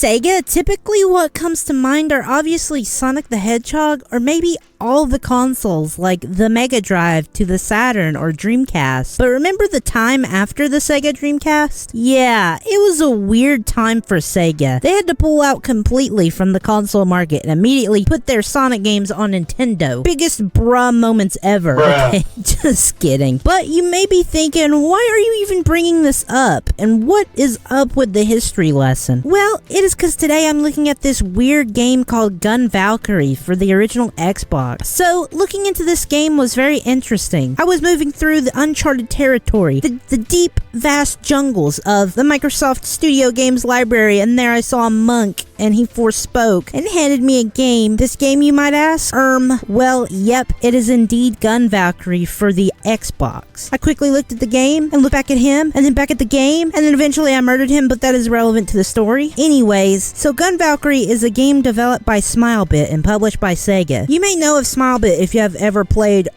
Sega, typically what comes to mind are obviously Sonic the Hedgehog, or maybe all the consoles like the Mega Drive to the Saturn or Dreamcast. But remember the time after the Sega Dreamcast? Yeah, it was a weird time for Sega. They had to pull out completely from the console market and immediately put their Sonic games on Nintendo. Biggest bruh moments ever. Okay, just kidding. But you may be thinking, why are you even bringing this up? And what is up with the history lesson? Well, it is because today I'm looking at this weird game called Gun Valkyrie for the original Xbox. So, looking into this game was very interesting. I was moving through the uncharted territory, the deep, vast jungles of the Microsoft Studio Games library, and there I saw a monk, and he forspoke, and handed me a game. This game, you might ask? Well, yep, it is indeed Gun Valkyrie for the Xbox. I quickly looked at the game, and looked back at him, and then back at the game, and then eventually I murdered him, but that is irrelevant to the story. Anyways, so Gun Valkyrie is a game developed by Smilebit and published by Sega. You may know of Smilebit if you have ever played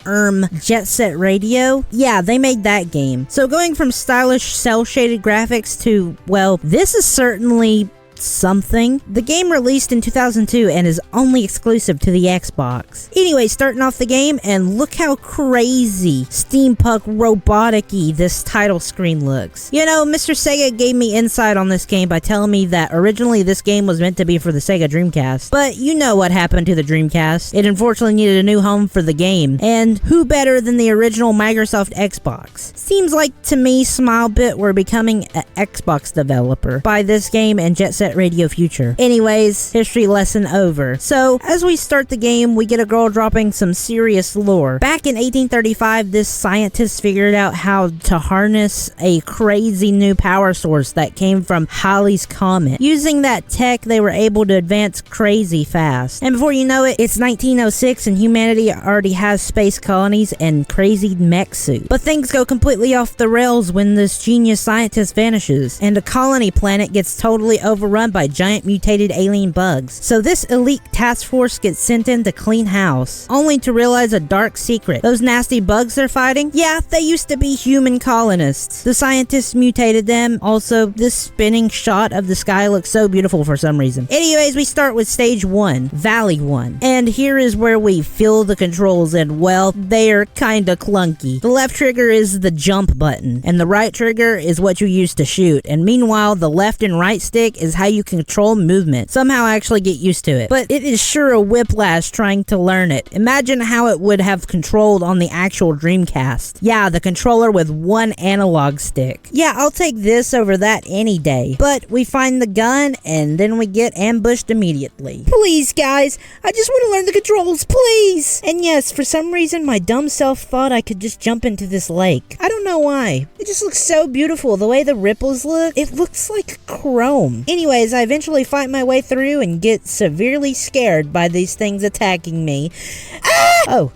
Jet Set Radio. Yeah, they made that game. So going from stylish cel-shaded graphics to, well, this is certainly something. The game released in 2002 and is only exclusive to the Xbox. Anyway, starting off the game, and look how crazy steampunk robotic-y this title screen looks. You know, Mr. Sega gave me insight on this game by telling me that originally this game was meant to be for the Sega Dreamcast, but you know what happened to the Dreamcast. It unfortunately needed a new home for the game, and who better than the original Microsoft Xbox? Seems like to me Smilebit were becoming an Xbox developer by this game and Jet Set Radio Future. Anyways, history lesson over. So, as we start the game, we get a girl dropping some serious lore. Back in 1835, this scientist figured out how to harness a crazy new power source that came from Halley's Comet. Using that tech, they were able to advance crazy fast. And before you know it, it's 1906 and humanity already has space colonies and crazy mech suits. But things go completely off the rails when this genius scientist vanishes, and a colony planet gets totally overrun by giant mutated alien bugs. So this elite task force gets sent in to clean house, only to realize a dark secret. Those nasty bugs they're fighting, yeah, they used to be human colonists. The scientists mutated them. Also, this spinning shot of the sky looks so beautiful for some reason. Anyways, we start with stage 1, Valley 1. And here is where we feel the controls, and well, they are kinda clunky. The left trigger is the jump button, and the right trigger is what you use to shoot. And meanwhile, the left and right stick is how you control movement. Somehow I actually get used to it, but it is sure a whiplash trying to learn it. Imagine how it would have controlled on the actual Dreamcast. Yeah, the controller with one analog stick. Yeah, I'll take this over that any day. But we find the gun, and then we get ambushed immediately. Please, guys, I just want to learn the controls, please! And yes, for some reason, my dumb self thought I could just jump into this lake. I don't know why. It just looks so beautiful. The way the ripples look, it looks like chrome. Anyways, I eventually fight my way through and get severely scared by these things attacking me. Ah! Oh.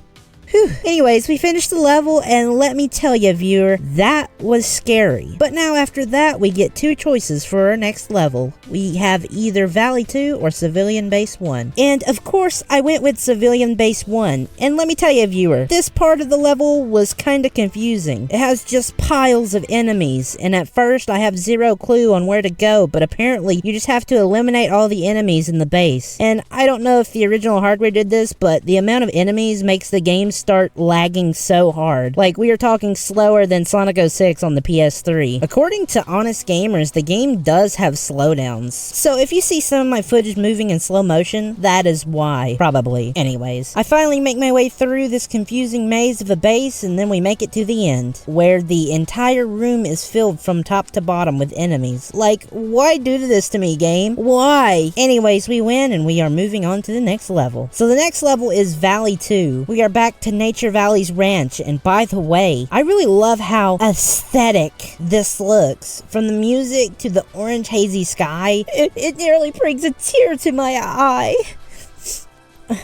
Whew. Anyways, we finished the level, and let me tell you, viewer, that was scary. But now after that, we get two choices for our next level. We have either Valley 2 or Civilian Base 1. And of course, I went with Civilian Base 1. And let me tell you, viewer, this part of the level was kinda confusing. It has just piles of enemies, and at first I have zero clue on where to go, but apparently you just have to eliminate all the enemies in the base. And I don't know if the original hardware did this, but the amount of enemies makes the game start lagging so hard. Like, we are talking slower than Sonic 06 on the PS3. According to Honest Gamers, the game does have slowdowns. So if you see some of my footage moving in slow motion, that is why. Probably. Anyways, I finally make my way through this confusing maze of a base, and then we make it to the end, where the entire room is filled from top to bottom with enemies. Like, why do this to me, game? Why? Anyways, we win, and we are moving on to the next level. So the next level is Valley 2. We are back to Nature Valley's ranch, and by the way, I really love how aesthetic this looks. From the music to the orange hazy sky, it nearly brings a tear to my eye.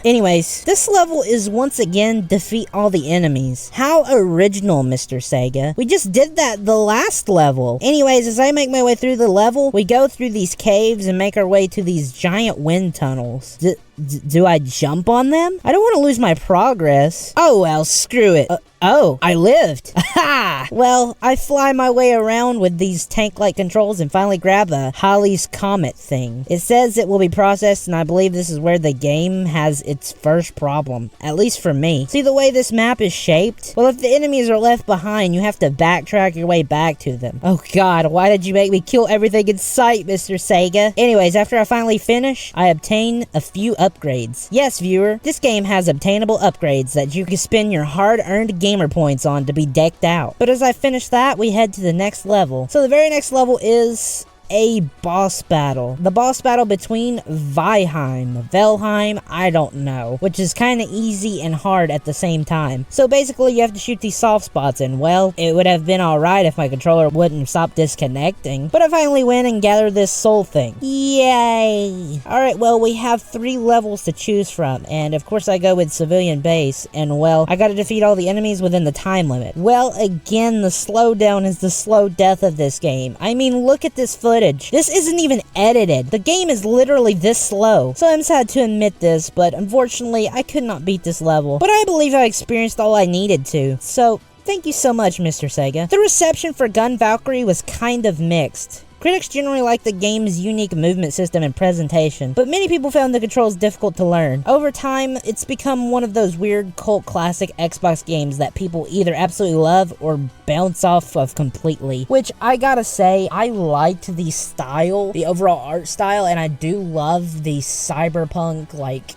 Anyways, this level is once again defeat all the enemies. How original, Mr. Sega. We just did that the last level. Anyways, as I make my way through the level, we go through these caves and make our way to these giant wind tunnels. do I jump on them? I don't want to lose my progress. Oh, well, screw it. Oh, I lived. Ha! Well, I fly my way around with these tank-like controls and finally grab the Halley's Comet thing. It says it will be processed, and I believe this is where the game has its first problem. At least for me. See the way this map is shaped? Well, if the enemies are left behind, you have to backtrack your way back to them. Oh god, why did you make me kill everything in sight, Mr. Sega? Anyways, after I finally finish, I obtain a few upgrades. Yes, viewer, this game has obtainable upgrades that you can spend your hard-earned gamer points on to be decked out. But as I finish that, we head to the next level. So the very next level is a boss battle. The boss battle between Valheim, I don't know, which is kind of easy and hard at the same time. So basically you have to shoot these soft spots, and well, it would have been alright if my controller wouldn't stop disconnecting, but I finally went and gathered this soul thing. Yay! Alright, well, we have 3 levels to choose from, and of course I go with civilian base, and well, I gotta defeat all the enemies within the time limit. Well, again, the slowdown is the slow death of this game. I mean, look at this footage. This isn't even edited. The game is literally this slow. So I'm sad to admit this, but unfortunately, I could not beat this level. But I believe I experienced all I needed to. So, thank you so much, Mr. Sega. The reception for Gun Valkyrie was kind of mixed. Critics generally liked the game's unique movement system and presentation, but many people found the controls difficult to learn. Over time, it's become one of those weird cult classic Xbox games that people either absolutely love or bounce off of completely. Which, I gotta say, I liked the style, the overall art style, and I do love the cyberpunk, like,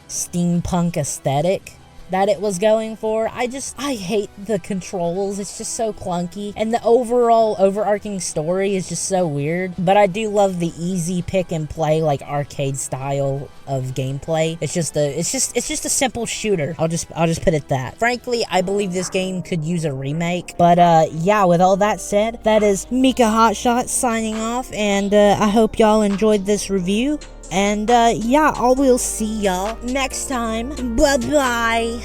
steampunk aesthetic that it was going for. I hate the controls. It's just so clunky, and the overall overarching story is just so weird. But I do love the easy pick and play, like, arcade style of gameplay. It's just a simple shooter. I'll just put it that. Frankly, I believe this game could use a remake. But yeah, with all that said, that is MikaHotShot signing off, and I hope y'all enjoyed this review. And yeah, I will see y'all next time. Bye-bye.